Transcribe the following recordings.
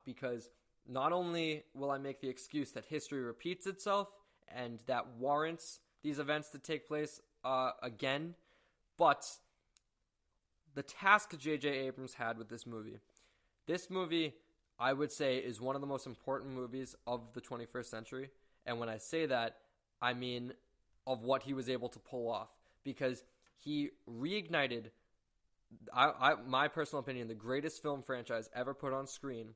because not only will I make the excuse that history repeats itself and that warrants these events to take place again, but the task J.J. Abrams had with this movie, I would say, is one of the most important movies of the 21st century. And when I say that, I mean of what he was able to pull off. Because he reignited, my personal opinion, the greatest film franchise ever put on screen.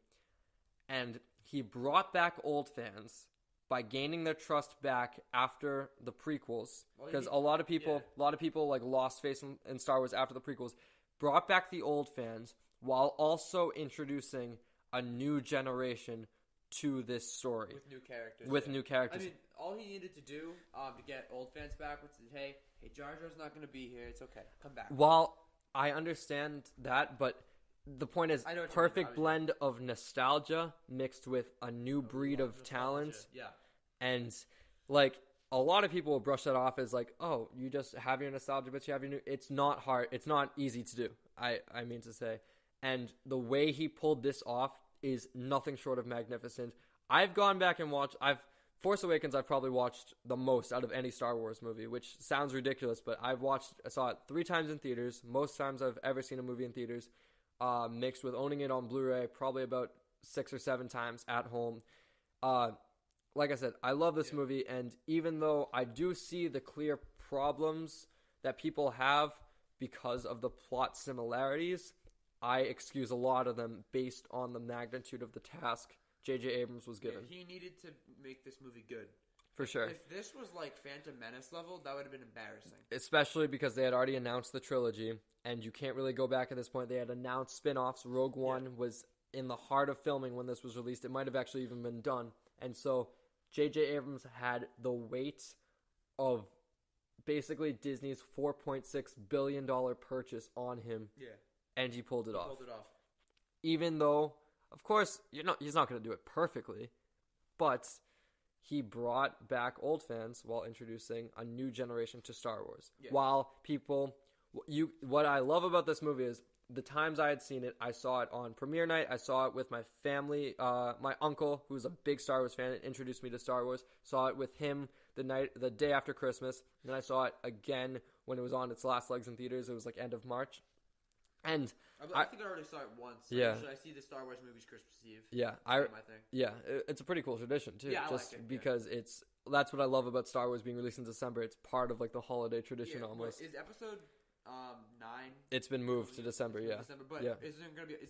And he brought back old fans by gaining their trust back after the prequels. Because a lot of people like lost faith in Star Wars after the prequels. Brought back the old fans while also introducing a new generation to this story. With new characters. I mean, all he needed to do to get old fans back was to say, hey, Jar Jar's not going to be here. It's okay. Come back. While I understand that, but the point is, perfect blend of nostalgia mixed with a new breed of talent. Yeah. And, like, a lot of people will brush that off as, like, oh, you just have your nostalgia, but you have your new... It's not hard. It's not easy to do, I mean to say. And the way he pulled this off is nothing short of magnificent. I've gone back and watched... Force Awakens I've probably watched the most out of any Star Wars movie, which sounds ridiculous, but I saw it 3 times in theaters, most times I've ever seen a movie in theaters, mixed with owning it on Blu-ray, probably about 6 or 7 times at home. Like I said, I love this movie, and even though I do see the clear problems that people have because of the plot similarities, I excuse a lot of them based on the magnitude of the task J.J. Abrams was given. Yeah, he needed to make this movie good. For sure. If this was like Phantom Menace level, that would have been embarrassing. Especially because they had already announced the trilogy, and you can't really go back at this point. They had announced spin-offs. Rogue One was in the heart of filming when this was released. It might have actually even been done. And so J.J. Abrams had the weight of basically Disney's $4.6 billion purchase on him. Yeah. And he pulled it off. Even though, of course, he's not going to do it perfectly, but he brought back old fans while introducing a new generation to Star Wars. Yeah. While what I love about this movie is the times I had seen it, I saw it on premiere night. I saw it with my family. My uncle, who's a big Star Wars fan, introduced me to Star Wars. Saw it with him the day after Christmas. And then I saw it again when it was on its last legs in theaters. It was like end of March. And I think I already saw it once. Yeah. I see the Star Wars movies Christmas Eve. Yeah. My thing. Yeah. It's a pretty cool tradition too. Yeah, just I like it. Because that's what I love about Star Wars being released in December. It's part of like the holiday tradition almost. Is episode 9? It's been moved to December. Yeah. December, but is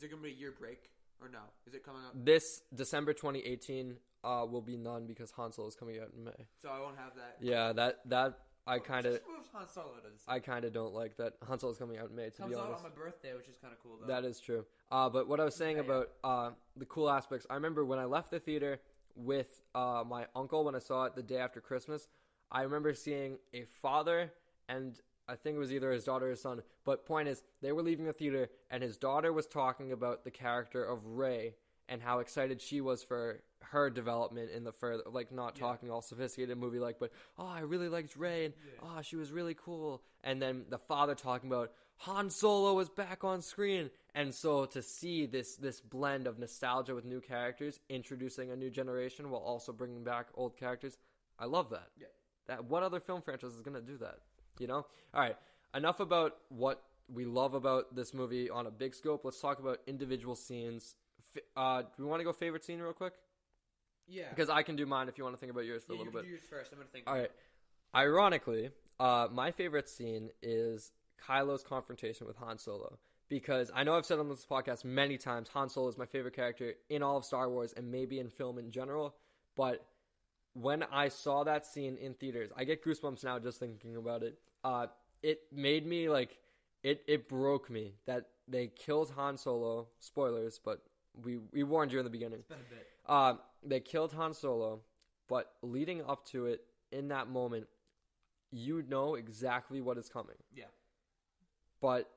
there gonna be a year break or no? Is it coming out? This December 2018 will be none because Han Solo is coming out in May. So I won't have that. Yeah. That. I kind of Han Solo to December. I kind of don't like that Han Solo's coming out in May, to be honest. Comes out on my birthday, which is kind of cool, though. That is true. But what I was saying about the cool aspects, I remember when I left the theater with my uncle when I saw it the day after Christmas, I remember seeing a father and I think it was either his daughter or his son. But point is, they were leaving the theater and his daughter was talking about the character of Rey and how excited she was for her development in the further, like not talking all sophisticated movie like, but I really liked Rey and she was really cool. And then the father talking about Han Solo was back on screen. And so to see this blend of nostalgia with new characters, introducing a new generation while also bringing back old characters, I love that. Yeah. What other film franchise is going to do that? You know? All right. Enough about what we love about this movie on a big scope. Let's talk about individual scenes. Do we want to go favorite scene real quick? Yeah. Because I can do mine if you want to think about yours for a little bit. You do yours first. I'm going to think. All right. Ironically, my favorite scene is Kylo's confrontation with Han Solo. Because I know I've said on this podcast many times, Han Solo is my favorite character in all of Star Wars and maybe in film in general. But when I saw that scene in theaters, I get goosebumps now just thinking about it. It made me like, it broke me that they killed Han Solo. Spoilers, but we warned you in the beginning. It's been a bit. They killed Han Solo, but leading up to it, in that moment, you know exactly what is coming. Yeah. But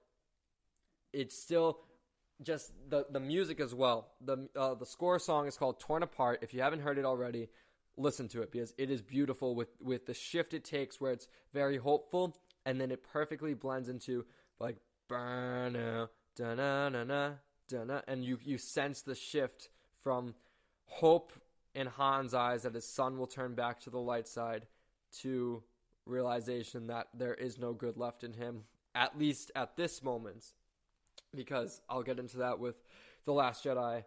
it's still just the music as well. The score song is called Torn Apart. If you haven't heard it already, listen to it because it is beautiful with the shift it takes where it's very hopeful and then it perfectly blends into like burn da na na na da na and you sense the shift from hope in Han's eyes that his son will turn back to the light side to realization that there is no good left in him, at least at this moment. Because I'll get into that with The Last Jedi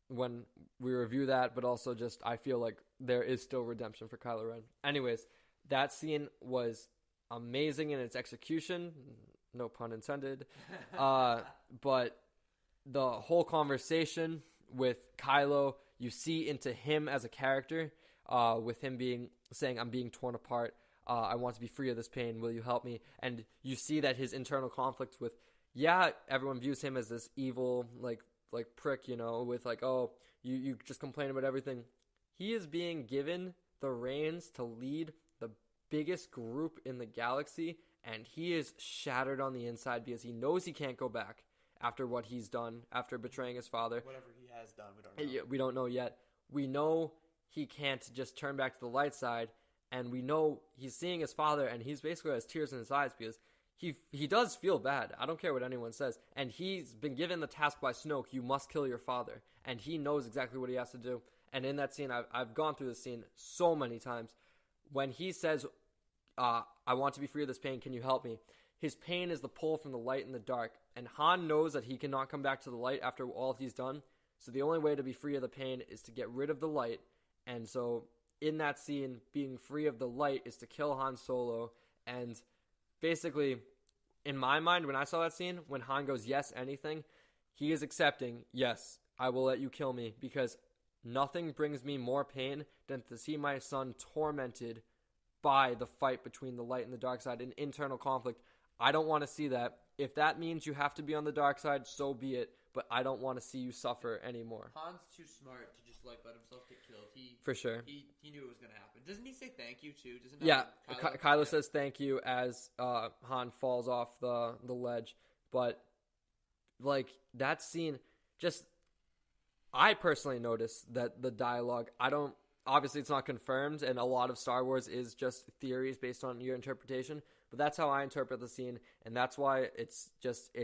when we review that, but also just I feel like there is still redemption for Kylo Ren. Anyways, that scene was amazing in its execution, no pun intended, but the whole conversation with Kylo, you see into him as a character, with him saying, I'm being torn apart, I want to be free of this pain, will you help me? And you see that his internal conflict with, everyone views him as this evil, like prick, with like, oh, you just complain about everything. He is being given the reins to lead the biggest group in the galaxy, and he is shattered on the inside because he knows he can't go back after what he's done, after betraying his father. Whatever he has done, we don't know. We don't know yet. We know he can't just turn back to the light side, and we know he's seeing his father, and he's basically has tears in his eyes because he does feel bad. I don't care what anyone says. And he's been given the task by Snoke, you must kill your father. And he knows exactly what he has to do. And in that scene, I've gone through this scene so many times. When he says, I want to be free of this pain, can you help me? His pain is the pull from the light and the dark. And Han knows that he cannot come back to the light after all he's done. So the only way to be free of the pain is to get rid of the light. And so in that scene, being free of the light is to kill Han Solo. And basically, in my mind, when I saw that scene, when Han goes, yes, anything, he is accepting, yes, I will let you kill me, because nothing brings me more pain than to see my son tormented by the fight between the light and the dark side, an internal conflict. I don't want to see that. If that means you have to be on the dark side, so be it, but I don't want to see you suffer anymore. Han's too smart to just let himself get killed. For sure. He knew it was going to happen. Doesn't he say thank you too? Kylo says thank you as Han falls off the ledge. But like that scene, I personally noticed that the dialogue, obviously it's not confirmed, and a lot of Star Wars is just theories based on your interpretation, but that's how I interpret the scene, and that's why it's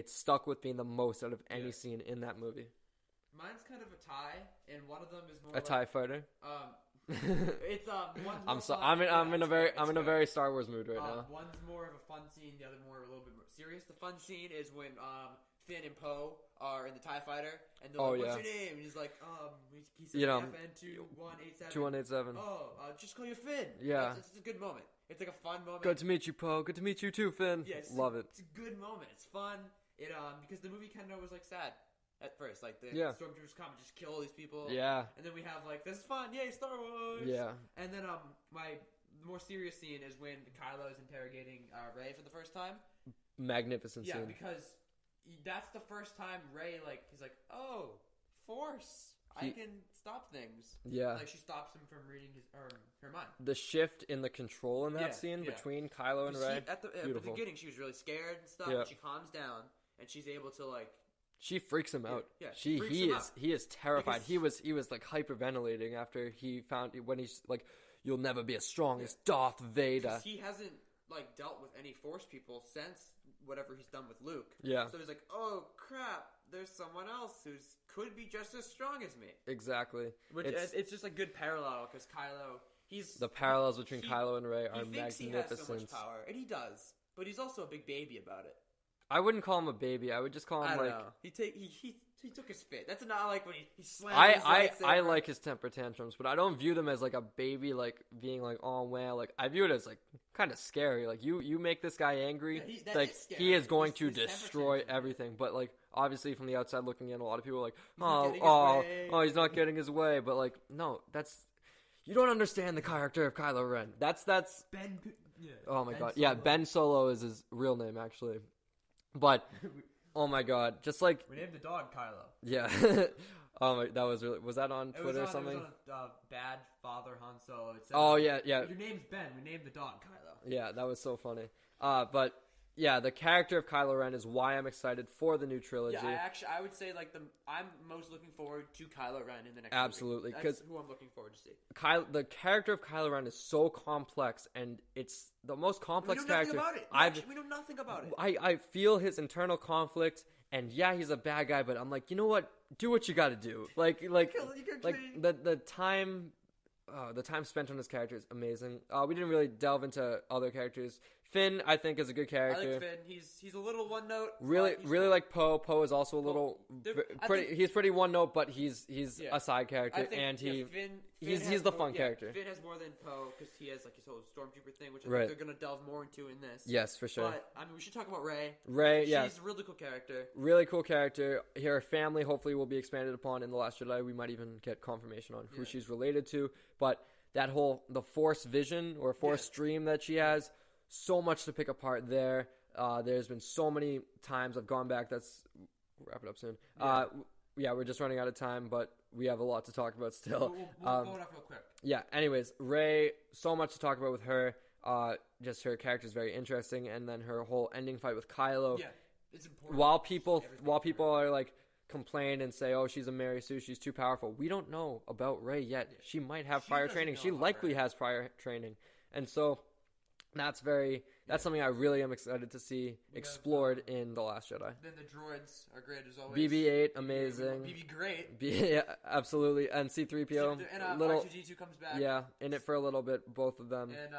stuck with me the most out of any scene in that movie. Mine's kind of a tie, and one of them is more a TIE fighter. It's I'm in a very Star Wars mood right now. One's more of a fun scene, the other a little bit more serious. The fun scene is when Finn and Poe are in the TIE fighter, and they're like, "What's your name?" And he's like, he said FN 2187. 2187. Just call you Finn. Yeah, it's a good moment. It's like a fun moment. Good to meet you, Poe. Good to meet you too, Finn. Yeah, love it. It's a good moment. It's fun. Because the movie kind of was like sad at first, like the stormtroopers come and just kill all these people. Yeah. And then we have like, this is fun, yay, Star Wars. Yeah. And then my more serious scene is when Kylo is interrogating Rey for the first time. Magnificent scene. Yeah, because that's the first time Rey he's like, oh, Force, I can stop things. Yeah. Like she stops him from reading her mind. The shift in the control in that scene between Kylo and Rey. At the beginning, she was really scared and stuff. And she calms down and she's able to She freaks him out. Yeah, he is terrified. He was like hyperventilating after when he's like, "You'll never be as strong as Darth Vader." He hasn't dealt with any Force people since whatever he's done with Luke. Yeah. So he's like, "Oh crap, there's someone else who could be just as strong as me." Exactly. It's just a good parallel because Kylo, the parallels between Kylo and Rey are magnificent. He thinks he has so much power, and he does, but he's also a big baby about it. I wouldn't call him a baby. I would just call him He took his fit. That's not like when he slammed his lightsaber. I like his temper tantrums, but I don't view them as like a baby, being oh well. I view it as kind of scary. You make this guy angry, he is going to destroy everything. But obviously from the outside looking in, a lot of people are he's not getting his way. But no, you don't understand the character of Kylo Ren. That's Ben. Yeah, oh my god, yeah, Ben Solo is his real name actually. But oh my god, just we named the dog Kylo. Yeah. That was that on Twitter or something? It was on Bad Father Han Solo. It said, yeah. Your name's Ben. We named the dog Kylo. Yeah, that was so funny. But yeah, the character of Kylo Ren is why I'm excited for the new trilogy. Yeah, I would say I'm most looking forward to Kylo Ren in the next Absolutely, movie. That's who I'm looking forward to see. The character of Kylo Ren is so complex, and it's the most complex character. We know nothing about it. We know nothing about it. I feel his internal conflict And yeah, he's a bad guy, but I'm like, you know what? Do what you got to do. Like the time spent on this character is amazing. We didn't really delve into other characters. Finn, I think, is a good character. I like Finn. He's a little one note. Really like Poe. Poe is also a little he's pretty one note, but he's a side character, and he's the fun character. Finn has more than Poe because he has like his whole stormtrooper thing, which I think they're gonna delve more into in this. Yes, for sure. But I mean, we should talk about Rey. She's a really cool character. Really cool character. Her family hopefully will be expanded upon in The Last Jedi. We might even get confirmation on who she's related to. But the Force vision or Force dream that she has. So much to pick apart there. There's been so many times I've gone back. We'll wrap it up soon. We're just running out of time, but we have a lot to talk about still. We'll go it up real quick. Yeah, anyways, Rey, so much to talk about with her. Just her character is very interesting, and then her whole ending fight with Kylo. Yeah, it's important. While people are like complain and say, oh, she's a Mary Sue, she's too powerful. We don't know about Rey yet. Yeah. She might have prior training. She likely has prior training. And so that's something I really am excited to see explored in The Last Jedi. Then the droids are great as always. BB-8, amazing. BB great. Yeah, absolutely. And C-3PO. And R2-D2 comes back. Yeah, in it for a little bit, both of them. And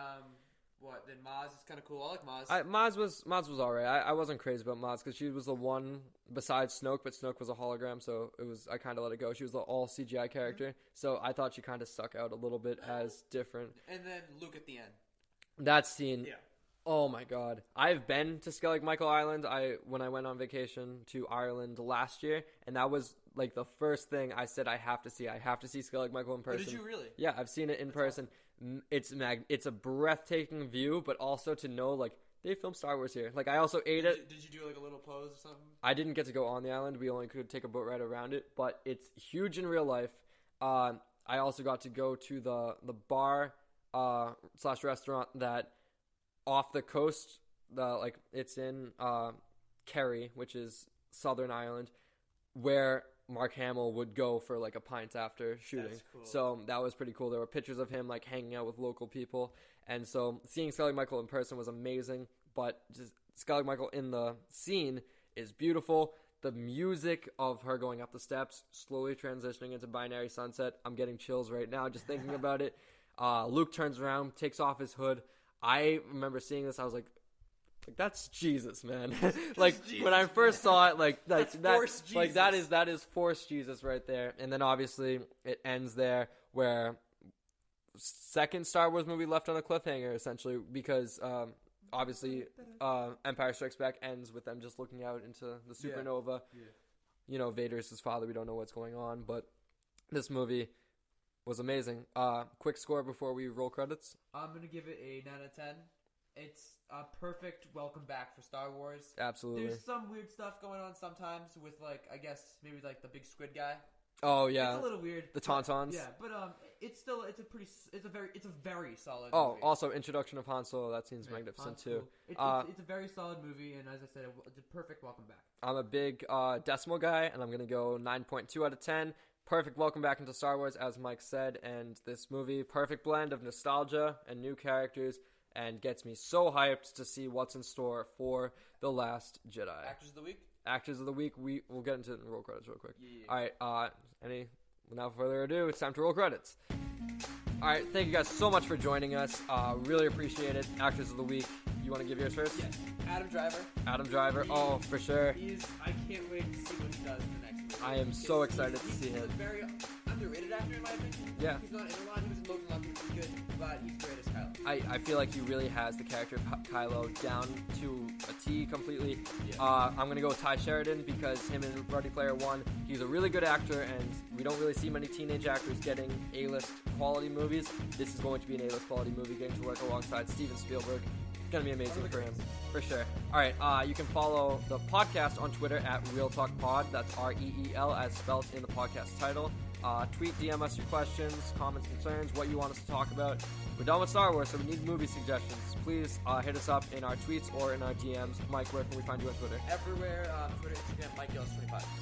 then Maz is kind of cool. I like Maz. Maz was alright. I wasn't crazy about Maz because she was the one besides Snoke, but Snoke was a hologram, so I kind of let it go. She was the all CGI character, so I thought she kind of stuck out a little bit as different. And then Luke at the end. That scene, oh my god. I've been to Skellig Michael Island when I went on vacation to Ireland last year, and that was like the first thing I said I have to see. I have to see Skellig Michael in person. Oh, did you really? Yeah, I've seen it in person. Awesome. It's a breathtaking view, but also to know like they filmed Star Wars here. Like I also ate it. Did you do like a little pose or something? I didn't get to go on the island. We only could take a boat ride around it, but it's huge in real life. I also got to go to the bar / restaurant that off the coast, it's in Kerry, which is Southern Ireland, where Mark Hamill would go for like a pint after shooting. That's cool. So that was pretty cool. There were pictures of him like hanging out with local people, and so seeing Skellig Michael in person was amazing. But just Skellig Michael in the scene is beautiful. The music of her going up the steps, slowly transitioning into Binary Sunset. I'm getting chills right now just thinking about it. Luke turns around, takes off his hood. I remember seeing this. I was like that's Jesus, man. Like Jesus, when I first saw it, that is Force Jesus right there. And then obviously it ends there, where second Star Wars movie left on a cliffhanger essentially, because obviously Empire Strikes Back ends with them just looking out into the supernova. Yeah. You know, Vader's his father. We don't know what's going on, but this movie was amazing. Quick score before we roll credits. I'm going to give it a 9 out of 10. It's a perfect welcome back for Star Wars. Absolutely. There's some weird stuff going on sometimes with, like, I guess maybe like the big squid guy. Oh yeah, it's a little weird. The Tauntauns. Yeah, but it's a very solid. Oh, movie. Also introduction of Han Solo. That seems magnificent too. It's a very solid movie, and as I said, it's a perfect welcome back. I'm a big decimal guy, and I'm gonna go 9.2 out of 10. Perfect welcome back into Star Wars, as Mike said, and this movie, perfect blend of nostalgia and new characters, and gets me so hyped to see what's in store for The Last Jedi. Actors of the week, we'll get into it in roll credits real quick. Yeah. All right, without further ado, it's time to roll credits. All right, thank you guys so much for joining us. Really appreciate it. Actors of the week, you want to give yours first? Yes. Adam Driver. Oh, for sure. I can't wait to see what he does in the next movie. I am so excited to see him. He's a very underrated actor in my opinion. Yeah. He's not in a lot. He was in Logan Lucky, which is good, but he's great as Kylo. I feel like he really has the character of Kylo down to a T completely. Yeah. I'm going to go with Ty Sheridan because him in Ready Player One, he's a really good actor, and we don't really see many teenage actors getting A-list quality movies. This is going to be an A-list quality movie, getting to work alongside Steven Spielberg. It's going to be amazing for him, for sure. All right, you can follow the podcast on Twitter at Real Talk Pod. That's REEL as spelled in the podcast title. Tweet, DM us your questions, comments, concerns, what you want us to talk about. We're done with Star Wars, so we need movie suggestions. Please hit us up in our tweets or in our DMs. Mike, where can we find you on Twitter? Everywhere, Twitter, Instagram, Mike Yells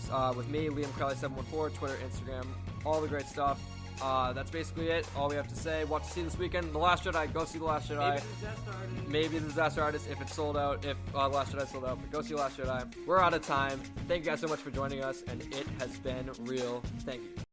25. With me, Liam Crowley 714, Twitter, Instagram, all the great stuff. that's basically it. All we have to say. What to see this weekend? The Last Jedi. Go see The Last Jedi. Maybe The Disaster Artist if it's sold out. If The Last Jedi sold out. But go see The Last Jedi. We're out of time. Thank you guys so much for joining us. And it has been real. Thank you.